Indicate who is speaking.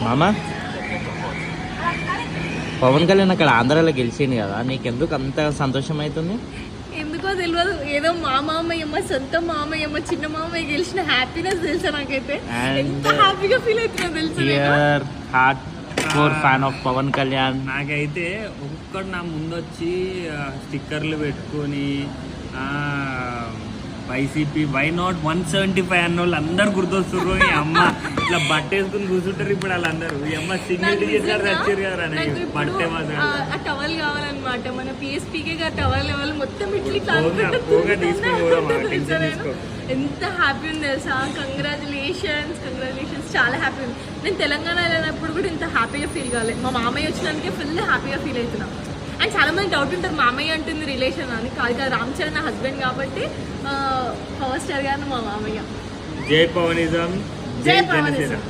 Speaker 1: మామ పవన్ కళ్యాణ్ అక్కడ ఆంధ్రాలో గెలిచింది కదా, నీకెందుకు అంత సంతోషం అవుతుంది?
Speaker 2: ఎందుకో తెలియదు, ఏదో మా మామయ్య, మా సొంత మామయ్య, మా చిన్న మామయ్య గెలిచిన హ్యాపీనెస్ తెలుసా నాకైతే. ఎంత హ్యాపీగా ఫీల్ అవుతున్నా తెలుసు.
Speaker 1: Heart core fan of Pawan Kalyan.
Speaker 3: నాకైతే ఒక్కడు నా ముందొచ్చి స్టిక్కర్లు పెట్టుకొని వైసీపీ వై నాట్ 175 అన్న వాళ్ళు అందరు గుర్తొస్తుర్రు. ఈ అమ్మ ఇట్లా బట్ట వేసుకుని కూర్చుంటారు ఇప్పుడు వాళ్ళందరూ. ఈ అమ్మ సింగిల్ చేశారు వచ్చారు కదా బట్టే మాత్రం.
Speaker 2: ఆ టవల్ కావాలన్నమాట, మన పిఎస్పీకే టవల్ లెవెల్ మొత్తం ఇట్లా ఎంత హ్యాపీ ఉంది తెలుసా. కంగ్రాచులేషన్స్ చాలా హ్యాపీ ఉంది. నేను తెలంగాణ వెళ్ళినప్పుడు కూడా ఇంత హ్యాపీగా ఫీల్ కాలేదు. మా మామయ్య వచ్చినందుకే ఫుల్ హ్యాపీగా ఫీల్ అవుతున్నా. అండ్ చాలా మంది డౌట్ ఉంటారు మామయ్య అంటుంది రిలేషన్ అని. కాదు కదా, రామ్ చరణ్ నా హస్బెండ్ కాబట్టి పవర్ స్టార్ గారు మా మామయ్య.
Speaker 3: జై పవనిజం,
Speaker 2: జై పవనిజం.